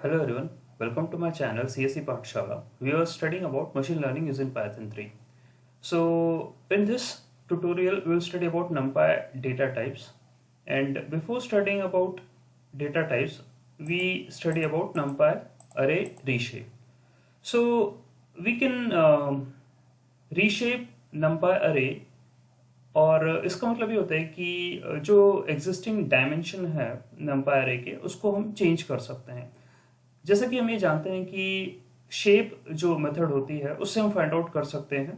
Hello everyone, welcome to my channel CSE Pathshala. We are studying about machine learning using Python 3. So in this tutorial we will study about NumPy data types, and before studying about data types we study about NumPy array reshape. So we can reshape NumPy array, और इसका मतलब ये होता है कि जो existing dimension है नंपाई अरे के उसको हम चेंज कर सकते हैं। जैसा कि हम ये जानते हैं कि शेप जो मेथड होती है उससे हम फाइंड आउट कर सकते हैं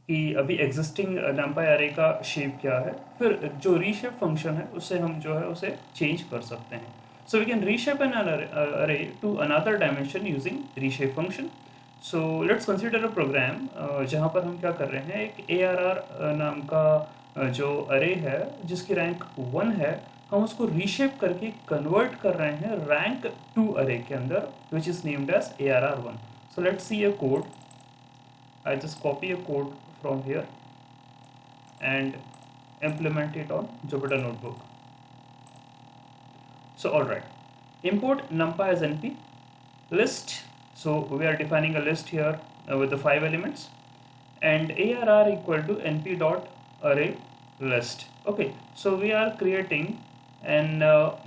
कि अभी एग्जिस्टिंग नंपाई अरे का शेप क्या है, फिर जो रीशेप फंक्शन है उससे हम जो है उसे चेंज कर सकते हैं। So we can reshape an array to another dimension using reshape function. So let's consider a program जहाँ पर हम क्या कर रहे हैं, एक ARR नाम का जो अरे है जिसकी रैंक 1 है, हम उसको रीशेप करके कन्वर्ट कर रहे हैं रैंक 2 अरे के अंदर, which is named as ARR1. So let's see a code. I just copy a code from here and implement it on Jupyter Notebook. So alright, import numpy as np list. So we are defining a list here with the 5 elements, and ARR equal to np dot array list. Okay, so we are creating an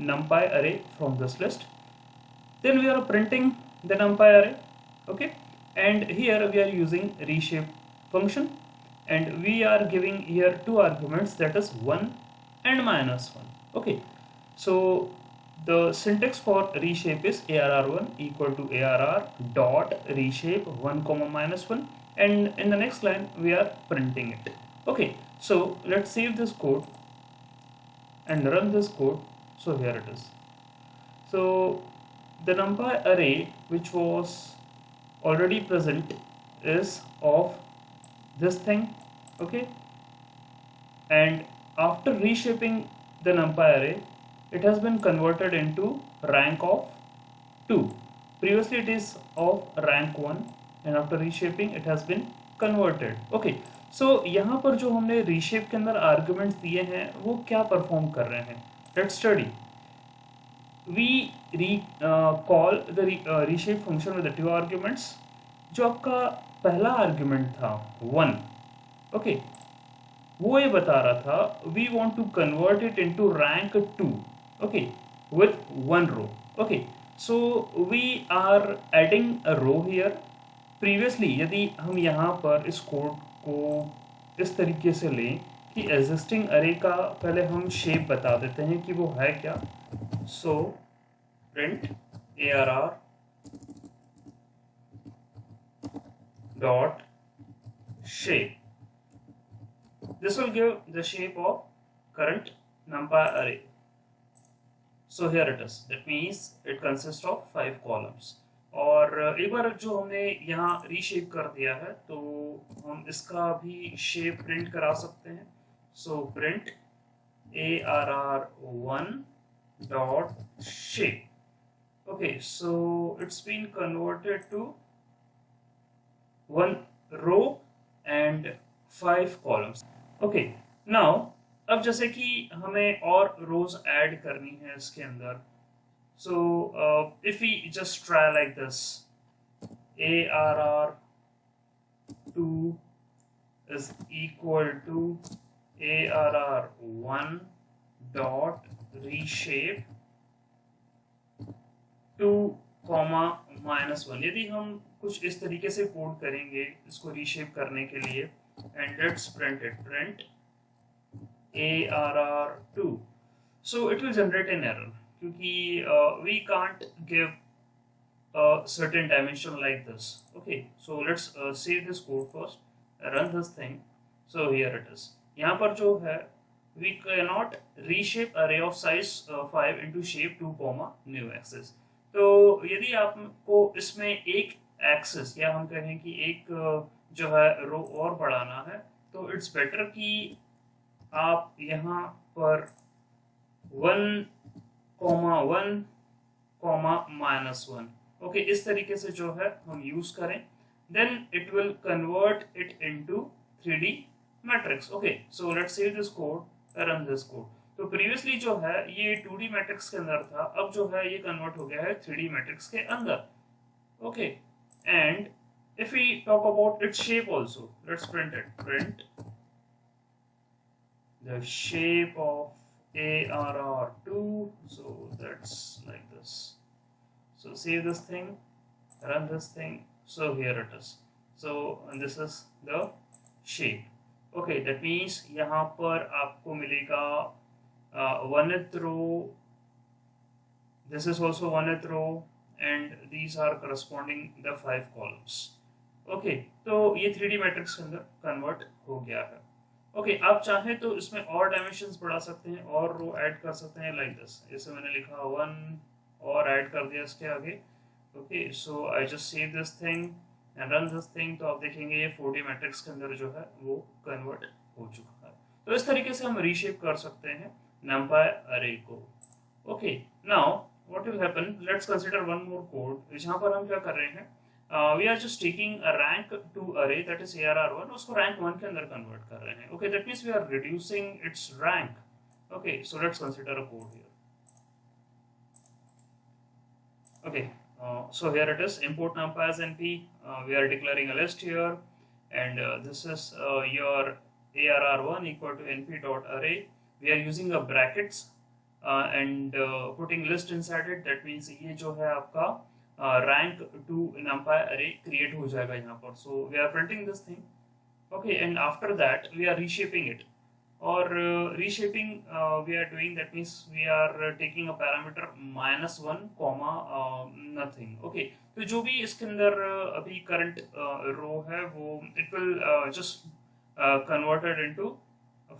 numpy array from this list. Then we are printing the numpy array. Okay, and here we are using reshape function, and we are giving here two arguments, that is 1 and -1. Okay, so the syntax for reshape is ARR1 equal to ARR dot reshape 1 comma -1, and in the next line we are printing it. Okay, so let's save this code and run this code. So here it is. So the numpy array which was already present is of this thing. Okay, and after reshaping the numpy array it has been converted into rank of 2. Previously it is of rank 1, and after reshaping it has been converted. Okay, so यहाँ पर जो हमने reshape के अंदर arguments दिए हैं वो क्या perform कर रहे हैं, let's study. We call the reshape function with the two arguments. जो आपका पहला argument था 1, okay, वो ये बता रहा था we want to convert it into rank 2, okay, with 1 row. Okay, so we are adding a row here. Previously यदि हम यहाँ पर इस कोड को इस तरीके से लें कि एग्जिस्टिंग अरे का पहले हम शेप बता देते हैं कि वो है क्या. So print ARR dot shape. This will give the shape of current numpy array. So here it is. That means it consists of 5 columns. और एक बार जो हमने यहाँ रीशेप कर दिया है तो हम इसका भी शेप प्रिंट करा सकते हैं. So print ARR1 dot shape. Okay, so it's been converted to 1 row and 5 columns. Okay, now अब जैसे कि हमें और रोज ऐड करनी है इसके अंदर. So if we just try like this, ARR2 is equal to ARR1 dot reshape 2 comma -1. यदि हम कुछ इस तरीके से कोड करेंगे इसको रीशेप करने के लिए, and let's print it, print ARR2, so it will generate an error क्योंकि we can't give a certain dimension like this. Okay, so let's save this code first, run this thing. So here it is. यहाँ पर जो है we cannot reshape array of size 5 into shape 2 comma new axis. तो यदि आपको इसमें एक axis या हम कहें कि एक जो है रो और बढ़ाना है तो इट्स बेटर कि आप यहाँ पर 1 1 -1, ओके, इस तरीके से जो है हम यूज करें. Then it will convert it into 3D matrix. Okay, so let's save this code, run this code. तो प्रीवियसली जो है ये 2D मैट्रिक्स के अंदर था, अब जो है ये कन्वर्ट हो गया है 3D मैट्रिक्स के अंदर. Okay, and if we talk about its shape also, let's print the shape of ARR2. So that's like this. So save this thing, run this thing. So here it is. So this is the shape. Okay, that means यहाँ पर आपको मिलेगा one row. This is also one row, and these are corresponding the 5 columns. Okay, तो ये 3D matrix के अंदर convert हो गया है. ओके, आप चाहें तो इसमें और डायमेंशंस बढ़ा सकते हैं और रो ऐड कर सकते हैं लाइक दिस. जैसे मैंने लिखा 1 और ऐड कर दिया इसके आगे. Okay, so I just save this thing and run this thing. तो आप देखेंगे ये 4D मैट्रिक्स के अंदर जो है वो कन्वर्ट हो चुका है. तो इस तरीके से हम रीशेप कर सकते हैं numpy अरे को. Okay, now what will happen, let's consider one more code जहां पर हम क्या कर रहे हैं. We are just taking a rank 2 array, that is ARR1, उसको rank 1 के अंदर convert कर रहे हैं. Okay, that means we are reducing its rank. Okay, so let's consider a code here. Okay, so here it is, import numpy as np. We are declaring a list here, and this is your ARR1 equal to np dot array. We are using a brackets and putting list inside it. That means ये जो है आपका rank 2 numpy array create हो जाएगा यहाँ पर. So we are printing this thing. Okay, and after that we are reshaping it. और reshaping we are doing, that means we are taking a parameter -1 comma nothing. Okay, तो जो भी इसके अंदर अभी current row है वो it will just converted into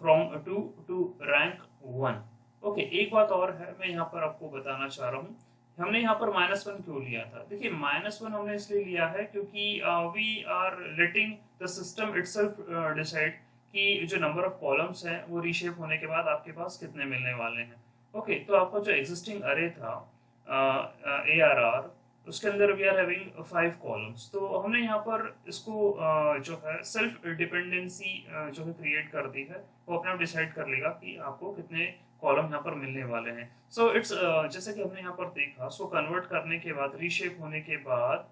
from 2 to rank 1. Okay, एक बात और है मैं यहाँ पर आपको बताना चाह रहा हूँ. हमने यहाँ पर -1 क्यों लिया था. देखिए, -1 हमने इसलिए लिया है क्योंकि we are letting the system itself decide कि जो नंबर ऑफ कॉलम्स हैं वो रीशेप होने के बाद आपके पास कितने मिलने वाले हैं. ओके, तो आपका जो एग्जिस्टिंग अरे था ARR, उसके अंदर वी आर हैविंग 5 कॉलम्स. तो हमने यहाँ पर इसको जो है सेल्फ डिपेंडेंसी जो है क्रिएट कर दी है. वो अपने आप डिसाइड कर लेगा कि आपको कितने कॉलम यहाँ पर मिलने वाले हैं. सो इट्स जैसे कि हमने यहाँ पर देखा, सो कन्वर्ट करने के बाद, रीशेप होने के बाद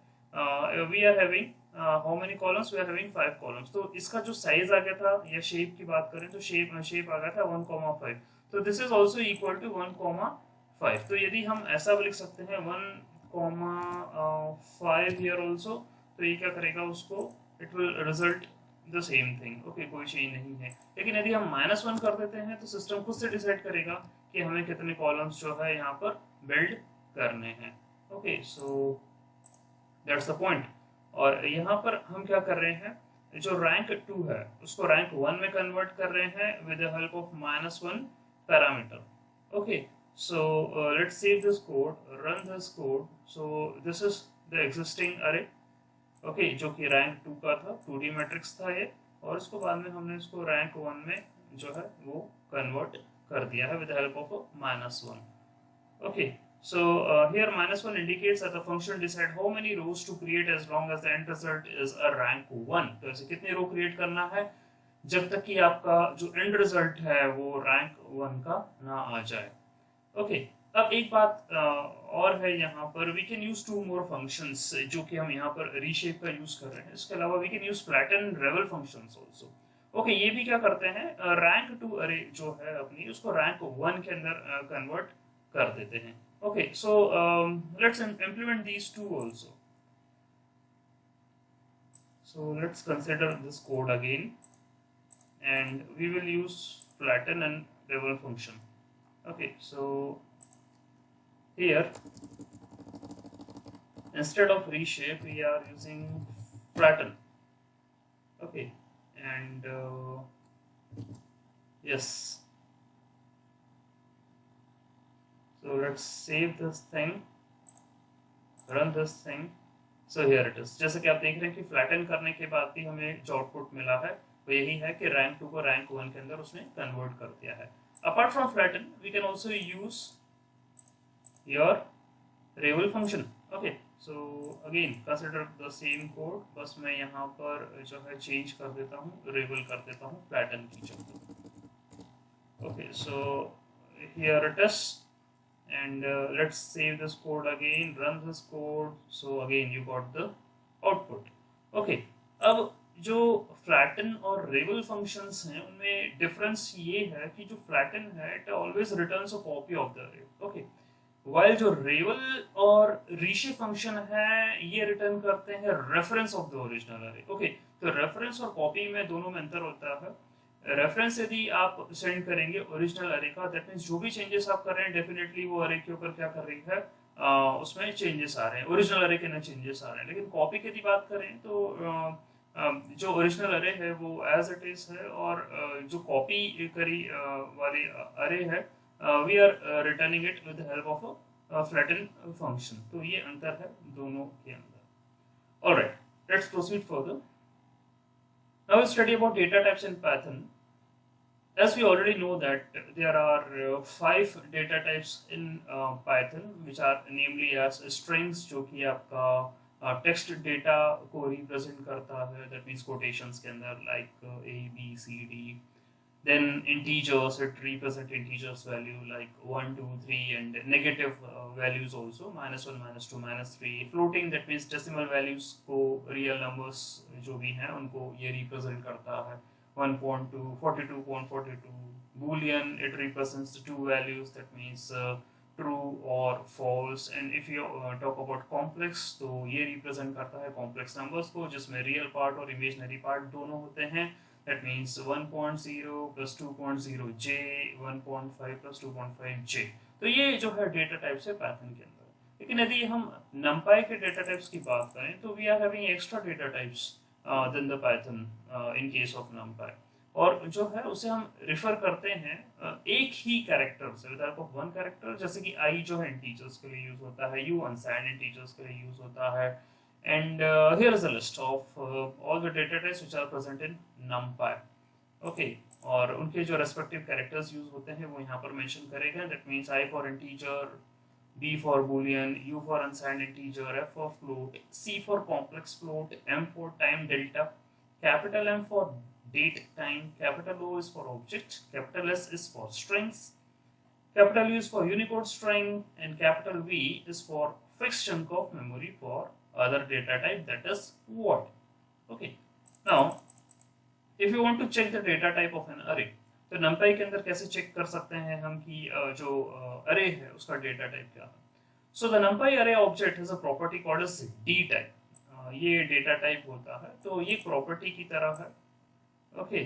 we are having how many columns, we are having 5 columns. तो इसका जो साइज आ गया था, या शेप की बात करें तो शेप आ गया था 1,5. तो this is also equal to 1,5. तो यदि हम ऐसा भी लिख सकते हैं 1,5 हियर ऑल्सो, तो ये क्या करेगा उसको, it will result the same thing. Okay, कोई चेंज नहीं है. लेकिन यदि हम -1 कर देते हैं तो सिस्टम खुद से डिसाइड करेगा कि हमें कितने कॉलम्स जो है यहाँ पर बिल्ड करने हैं. Okay, so that's the point. और यहाँ पर हम क्या कर रहे हैं, जो रैंक 2 है उसको रैंक 1 में कन्वर्ट कर रहे हैं with the help of -1 parameter. Okay, so let's save this code, run this code. So this is the existing अरे. ओके, जो कि रैंक 2 का था, 2D मैट्रिक्स था ये, और इसको बाद में हमने इसको रैंक 1 में जो है वो कन्वर्ट कर दिया है with the help of -1. Okay, so here -1 indicates that the function decide how many rows to create as long as the end result is a rank 1. तो ऐसे कितने रो क्रिएट करना है जब तक कि आपका जो एंड रिजल्ट है वो रैंक 1 का ना आ जाए. ओके, अब एक बात और है यहाँ पर, we can use 2 more functions जो कि हम यहाँ पर रीशेप का यूज कर रहे हैं. इसके अलावा we can use flatten ravel functions also. Okay, ये भी क्या करते हैं, रैंक 2 अरे जो है अपनी, उसको रैंक 1 के अंदर कन्वर्ट कर देते हैं. Okay, so let's implement these two also. So let's consider this code again, and we will use flatten and revel function. Okay, so here instead of reshape we are using flatten. Okay, and yes. So let's save this thing, run this thing. So here it is. जैसे कि आप देख रहे हैं कि flatten करने के बाद भी हमें जो आउटपुट मिला है वो यही है कि रैंक 2 को रैंक 1 के अंदर उसने कन्वर्ट कर दिया है. Apart from flatten we can also use your ravel function. Okay, so again consider the same code, बस मैं यहाँ पर जो है चेंज कर देता हूँ, रेवल कर देता हूँ फ्लैटन की जगह. Okay, so here it is, and let's save this code again, run this code. So again you got the output. Okay, अब जो flatten और ravel functions हैं उनमें difference ये है कि जो flatten है it always returns a copy of the array. Okay, while जो ravel और reshape function है ये return करते हैं reference of the original array. Okay, तो reference और copy में दोनों में अंतर होता है. रेफरेंस यदि आप सेंड करेंगे ओरिजिनल अरे का, दैट मीन्स जो भी चेंजेस आप कर रहे हैं डेफिनेटली वो अरे के ऊपर क्या कर रही है, उसमें चेंजेस आ रहे हैं, ओरिजिनल अरे के ना चेंजेस आ रहे हैं. लेकिन कॉपी की यदि बात करें तो जो ओरिजिनल अरे है वो एज इट इज है, और जो कॉपी करी वाली अरे है we are returning it with the help of a flatten function. तो ये अंतर है दोनों के अंदर. Alright, let's proceed further. Now we'll study about data types in Python. As we already know that there are 5 data types in Python, which are namely as strings, जो कि आपका text data को represent करता है, that means quotations के अंदर like A, B, C, D. Then integers, it represent integers value like 1, 2, 3, and negative values also, -1, -2, -3. Floating, that means decimal values को real numbers जो भी हैं उनको ये represent करता है. 1.2, 42.42. Boolean, it represents the two values, that means true or false. And if you talk about complex, तो ये represent करता है complex numbers को जिसमें real part और imaginary part दोनों होते हैं. That means 1.0 plus 2.0 j, 1.5 plus 2.5 j. तो ये जो है डेटा टाइप्स है पाइथन के अंदर. लेकिन यदि हम numpy के डेटा टाइप्स की बात करें तो we are having extra data types than the Python in case of numpy. और जो है उसे हम रिफर करते हैं एक ही कैरेक्टर से, with help of one character. जैसे कि i जो है इंटीजर्स के लिए यूज होता है, u अनसाइंड इंटीजर्स के लिए यूज होता है. And here is a list of all the data types which are present in NumPy. Okay, और उनके जो respective characters use होते हैं वो यहाँ पर mention करेगा. That means I for integer, B for boolean, U for unsigned integer, F for float, C for complex float, M for time delta, capital M for date time, capital O is for object, capital S is for strings, capital U is for Unicode string, and capital V is for fixed chunk of memory for other data type, that is word. Okay, now if you want to check the data type of an array, तो numpy के अंदर कैसे check कर सकते हैं हम कि जो array है उसका data type क्या है. So the numpy array object has a property called as d type. ये data type होता है, तो ये property की तरह है. Okay,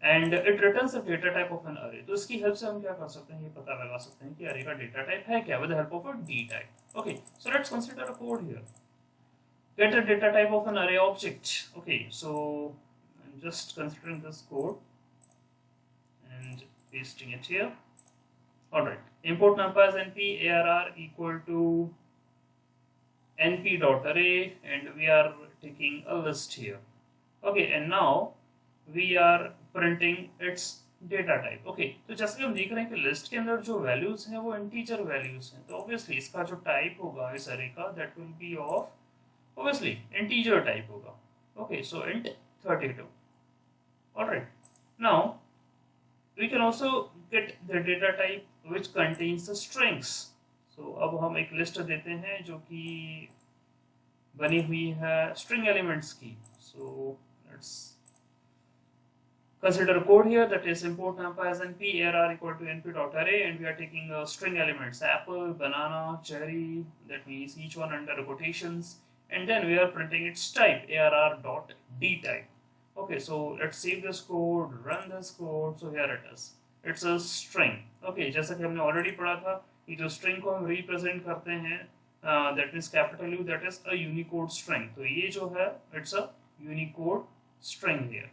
and it returns the data type of an array. तो इसकी हेल्प से हम क्या कर सकते हैं, ये पता लगा सकते हैं कि array का data type है क्या, with the help of a d type. Okay, so let's consider a code here. Get a data type of an array object. Okay, so I'm just considering this code and pasting it here. Alright, import numpy as np arr equal to np.array, and we are taking a list here. Okay, and now we are printing its data type. Okay, तो जैसे कि हम देख रहे हैं कि list के अंदर जो वैल्यूज हैं वो इंटीजर वैल्यूज हैं, तो ऑब्वियसली इसका जो टाइप होगा इस अरे का, that will be of obviously integer type होगा. Okay, so int 32. Alright, now we can also get the data type which contains the strings. So अब हम एक लिस्ट देते हैं जो कि बनी हुई है string elements की. So let's consider a code here, that is import numpy as np arr equal to np.array, and we are taking string elements apple, banana, cherry, that means each one under quotations, and then we are printing its type arr.d type. Okay, so let's save this code, run this code. So here it is, it's a string. Okay, जैसा कि हमने already पढ़ा था, ये जो string को हम represent करते हैं, that means capital U, that is a Unicode string. तो ये जो है it's a Unicode string here.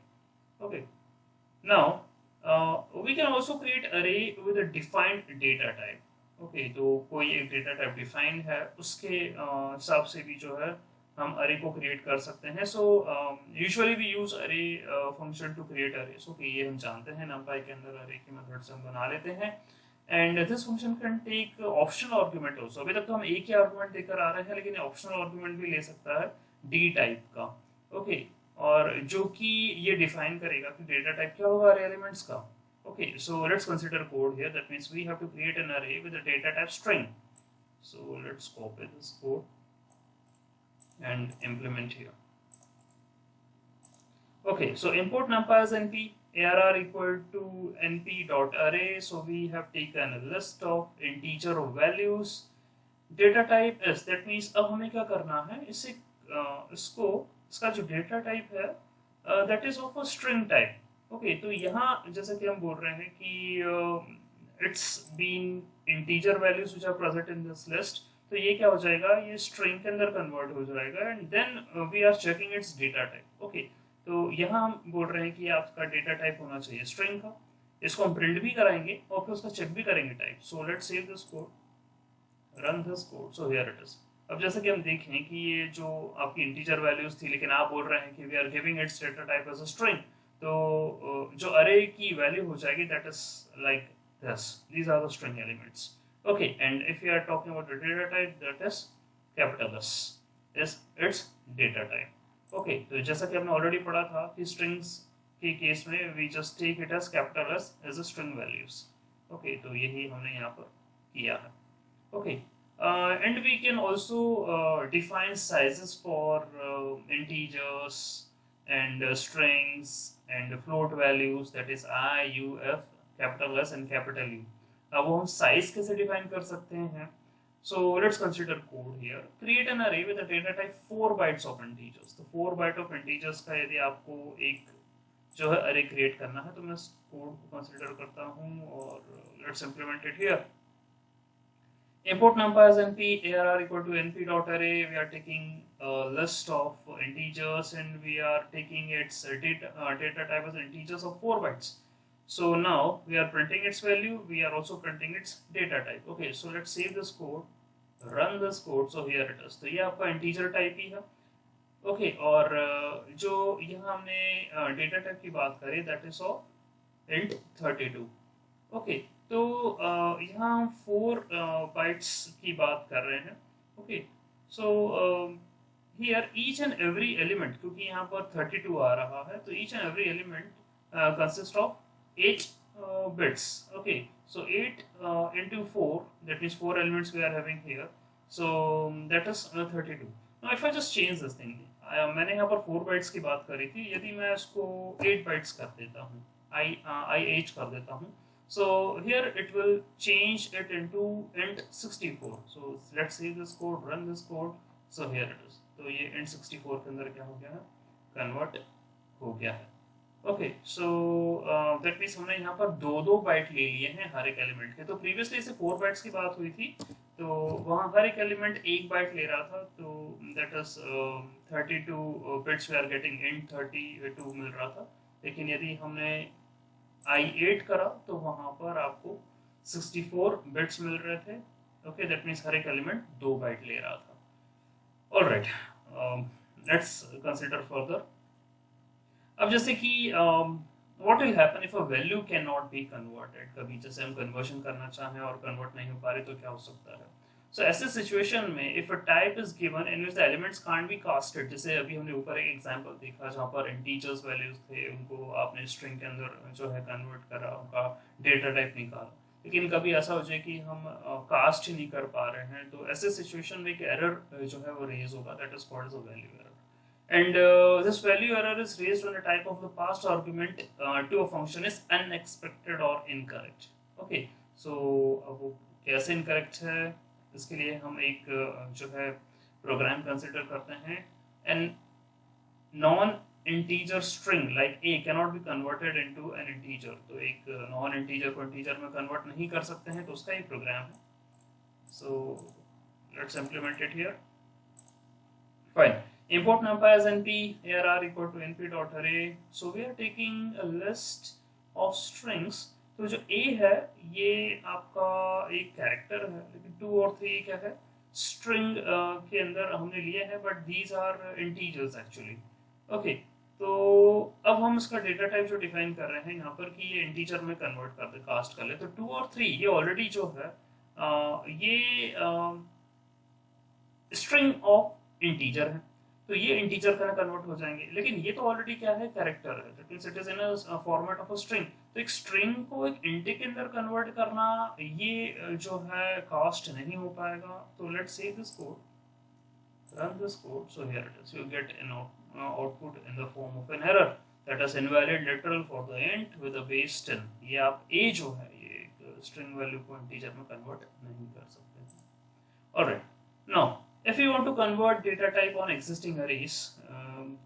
Okay, now we can also create array with a defined data type. Okay, तो कोई एक data type defined है, उसके हिसाब से भी जो है हम array को create कर सकते हैं. So usually we use array function to create arrays. Okay, ये हम जानते हैं numpy के अंदर array की मेथड से हम बना लेते हैं. And this function can take optional argument also. अभी तक तो हम एक ही argument देकर आ रहे हैं, लेकिन optional argument भी ले सकता है d type का. Okay, और जो कि ये डिफाइन करेगा कि डेटा टाइप क्या होगा array एलिमेंट्स का. Okay, so let's consider code here. That means we have to create an array with a data type string. So let's copy this code and implement here. Okay, so import numpy as np arr equal to np dot array. So we have taken a list of integer values. Data type is, that means अब हमें क्या करना है, इसका जो data type है that is of a string type. Okay, तो यहाँ जैसे कि हम बोल रहे हैं कि it's been integer values which are present in this list, तो ये क्या हो जाएगा, ये स्ट्रिंग के अंदर कन्वर्ट हो जाएगा and then we are checking its data type. Okay, तो यहाँ हम बोल रहे हैं कि आपका डेटा टाइप होना चाहिए स्ट्रिंग का. इसको हम प्रिंट भी कराएंगे और फिर उसका चेक भी करेंगे type. So let's save this code, run this code. So here it is. अब जैसे कि हम देखें कि ये जो आपकी इंटीजर वैल्यूज थी, लेकिन आप बोल रहे हैं कि we are giving its data type as a string, तो जो अरे की वैल्यू हो जाएगी that is like this, these are the string elements. Okay, and if you are talking about the data type that is capital S is its data type. Okay, तो जैसा कि हमने already पढ़ा था कि स्ट्रिंग्स के केस में we just take it as capital S as a string values. Okay, तो यही हमने यहाँ पर किया है. Okay, and we can also define sizes for integers and strings and float values, that is I, U, F, capital S and capital U. अब वो हम size कैसे define कर सकते हैं? So let's consider code here. Create an array with a data type 4 bytes of integers. तो 4 byte of integers का यदि आपको एक जो है array create करना है, तो मैं इस code को consider करता हूँ और let's implement it here. Import numpy as np arr equal to np dot array. We are taking a list of integers and we are taking its data type as integers of 4 bytes. So now we are printing its value, we are also printing its data type. Okay, so let's save this code, run this code. So here it is. तो ये आपका integer type ही है. Okay, और जो यहाँ हमने data type की बात करी that is of int 32. Okay, तो यहाँ हम 4 बाइट्स की बात कर रहे हैं. Okay, so hear each and every element, क्योंकि यहाँ पर 32 आ रहा है, तो each and every element consist of 8 bits. Okay, so 8 into 4, that means 4 elements we are having here, so that is 32. Now if I just change this thing, मैंने यहाँ पर 4 bytes की बात करी थी, यदि मैं इसको 8 bytes कर देता हूँ, I8 कर देता हूँ, so here it will change it into int 64. So let's see this code, run this code. So here it is. तो ये int 64 के अंदर क्या हो गया है, कन्वर्ट हो गया है. ओके, सो दैट मीन्स हमने यहाँ पर 2 बाइट ले लिए हैं हर एक एलिमेंट के. तो प्रीवियसली इसे 4 बाइट्स की बात हुई थी, तो वहाँ हर एक एलिमेंट 1 बाइट ले रहा था, तो that is 32 bits we are getting, int 32 मिल रहा था. लेकिन यदि हमने I8 करा तो वहाँ पर आपको 64 बिट्स मिल रहे थे. ओके, दैट मीन्स हर एक एलिमेंट 2 बाइट ले रहा था. Alright, let's consider further. अब जैसे कि what will happen if a value can not be converted. कभी जैसे हम कन्वर्शन करना चाहें और कन्वर्ट नहीं हो पा रहे, तो क्या हो सकता है. सो ऐसे सिचुएशन में if a type is given in which the elements can't be casted, जैसे अभी हमने ऊपर एक एग्जांपल देखा जहाँ पर इंटीजर्स वैल्यूज थे, उनको आपने स्ट्रिंग के अंदर जो है कन्वर्ट करा, उनका डेटा टाइप निकाला, लेकिन कभी ऐसा हो जाए कि हम कास्ट ही नहीं कर पा रहे हैं, तो ऐसे सिचुएशन में एक एरर जो है वो रेज होगा, that is called as a value error. And this value error is raised when the type of the past argument to a function is unexpected or incorrect. Okay, so वो कैसे incorrect है, इसके लिए हम एक जो है प्रोग्राम कंसिडर करते हैं. and non-integer string like a cannot be converted into an integer. तो एक non-integer को integer में convert नहीं कर सकते हैं, तो उसका एक प्रोग्राम है. So let's implement it here. Fine. Import numpy as np arr equal to np dot array. So we are taking a list of strings. तो जो a है ये आपका एक कैरेक्टर है, लेकिन 2 और 3 क्या है, स्ट्रिंग के अंदर हमने लिए हैं, but these are integers actually. Okay, तो अब हम इसका डेटा टाइप जो डिफाइन कर रहे हैं यहाँ पर कि ये इंटीजर में कन्वर्ट कर दे, कास्ट कर ले. तो 2 और 3 ये ऑलरेडी जो है ये स्ट्रिंग ऑफ इंटीजर है, तो ये इंटीजर का कन्वर्ट हो जाएंगे. लेकिन ये तो ऑलरेडी क्या है, कैरेक्टर है, that means it is in a format of a string. तो एक स्ट्रिंग को एक इंट के अंदर कन्वर्ट करना ये जो है कास्ट नहीं हो पाएगा. तो let's save this code, run this code. So here it is. You get an output in the form of an error that is invalid literal for the int with a base 10. ये आप a जो है ये एक string value को integer में convert नहीं कर सकते. Alright. Now if you want to convert data type on existing arrays,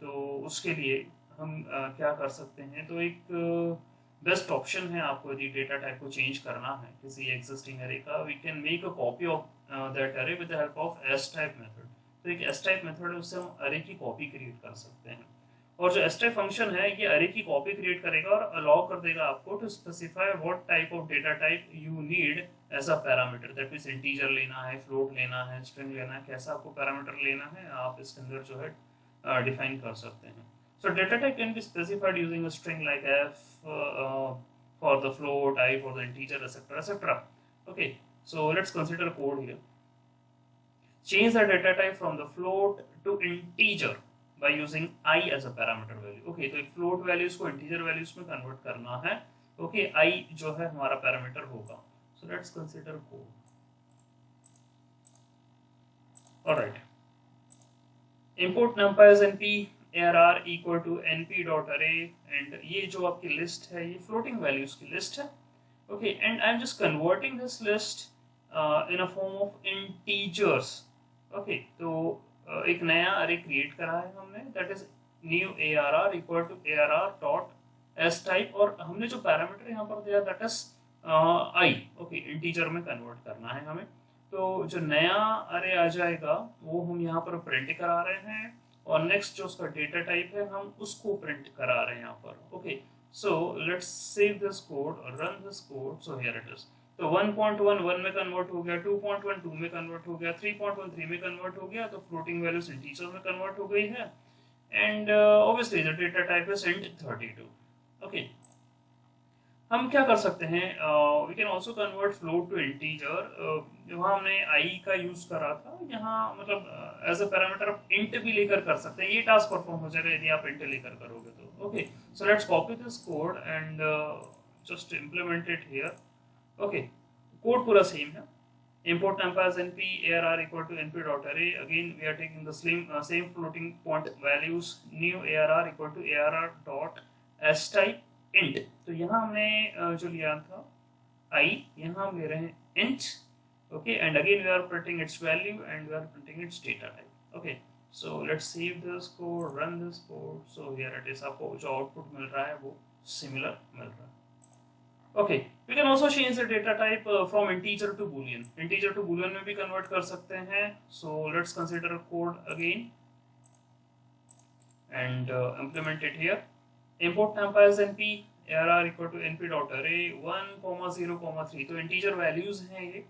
तो उसके लिए हम क्या कर सकते हैं. तो एक बेस्ट ऑप्शन है आपको यदि डेटा टाइप को चेंज करना है किसी एग्जिस्टिंग अरे का. We can make a copy of that array with the help of astype method. तो एक एस टाइप मेथड है, उससे हम अरे की कॉपी क्रिएट कर सकते हैं. और जो एस टाइप फंक्शन है ये अरे की कॉपी क्रिएट करेगा और अलाउ कर देगा आपको to specify what type of data type you need as a parameter. That means integer लेना है, फ्लोट लेना है, स्ट्रिंग लेना है, कैसा आपको पैरामीटर लेना है आप इसके अंदर जो है डिफाइन कर सकते हैं. So data type can be specified using a string like f for the float, I for the integer, etc., etc. Okay, so let's consider a code here. Change the data type from the float to integer by using I as a parameter value. Okay, तो एक float values को integer values में convert करना है. Okay, I जो है हमारा parameter होगा. So let's consider code. Alright. Import numpy as np arr equal to np dot array, and ये जो आपकी लिस्ट है ये फ्लोटिंग वैल्यूज की लिस्ट है. Okay, and I am just converting this list in a form of integers. Okay, तो एक नया अरे क्रिएट करा है हमने, that is new arr equal to arr dot as type, और हमने जो पैरामीटर यहाँ पर दिया that is I. Okay, integer में कन्वर्ट करना है हमें. तो जो नया अरे आ जाएगा वो हम यहाँ पर प्रिंट करा रहे हैं, और नेक्स्ट जो उसका डेटा टाइप है हम उसको प्रिंट करा रहे हैं यहाँ पर. Okay, so let's save this code और run this code. So here it is. तो 1.1 1 में कन्वर्ट हो गया, 2.1 2 में कन्वर्ट हो गया, 3.1 3 में कन्वर्ट हो गया. तो फ्लोटिंग वैल्यूज इंटीजर में कन्वर्ट हो गई है, and obviously the data type is int 32. Okay, हम क्या कर सकते हैं, we can also convert float to integer. वहाँ हमने आई का यूज करा था, यहाँ मतलब एज अ पैरामीटर आप इंट भी लेकर कर सकते हैं. ये टास्क परफॉर्म हो जाएगा यदि आप इंट लेकर करोगे तो. Okay, so let's copy this code and just implement it here. Okay, code पूरा सेम है. import numpy as np arr equal to np dot array. Again we are taking the same floating point values, new arr equal to arr dot s type int. तो यहाँ हमने जो लिया था I, यहाँ हम ले रहे हैं int. Okay, and again we are printing its value and we are printing its data type. Okay, so let's save this code, run this code. So here it is. आपको जो output मिल रहा है वो similar मिल रहा है. Okay, we can also change the data type from integer to boolean. Integer to boolean में भी convert कर सकते हैं. So let's consider code again and implement it here. Import numpy as np arr equal to np dot array 1,0,3. तो integer values हैं ये,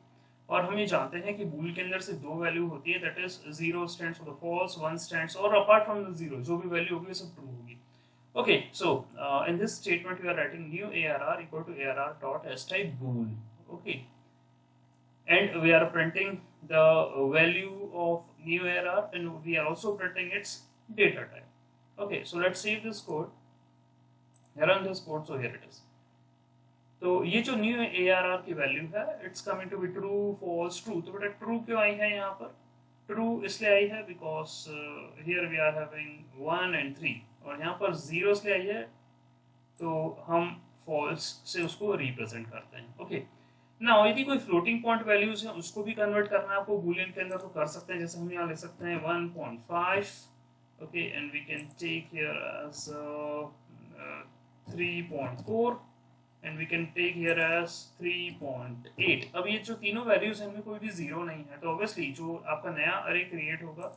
और हम ये जानते हैं कि बूल के अंदर से दो वैल्यू होती है, that is 0 stands for the false, 1 stands, और अपार्ट फ्रॉम द 0 जो भी वैल्यू होगी वो सब ट्रू होगी. Okay, so in this statement we are writing new arr equal to arr dot s type bool. Okay, and we are printing the value of new arr, and we are also printing its data type. Okay, so let's save this code, run this code. So here it is. तो ये जो new arr की value है it's coming to be true, false, true. तो बेटा true क्यों आई है यहाँ पर? ट्रू इसलिए आई है because here we are having 1 and 3, और यहाँ पर 0 इसलिए आई है तो हम फॉल्स से उसको रिप्रेजेंट करते हैं. ओके, नाउ यदि कोई फ्लोटिंग पॉइंट वैल्यूज है उसको भी कन्वर्ट करना है आपको बूलियन के अंदर, तो कर सकते हैं. जैसे हम यहाँ ले सकते हैं 1.5. Okay, and we can take here as 3.4 and we can take here as 3.8. अब ये जो तीनों वैल्यूज हैं इनमें कोई भी जीरो नहीं है, तो ऑब्वियसली जो आपका नया अरे क्रिएट होगा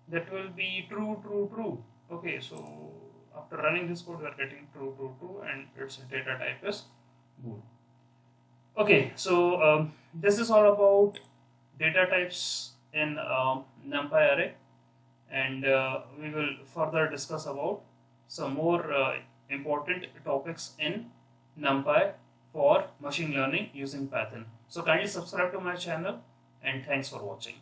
that will be true true true. Okay, so after running this code we are getting true true true and its data type is bool. Okay, so this is all about data types in NumPy array, and we will further discuss about some more important topics in NumPy for machine learning using Python. So kindly subscribe to my channel, and thanks for watching.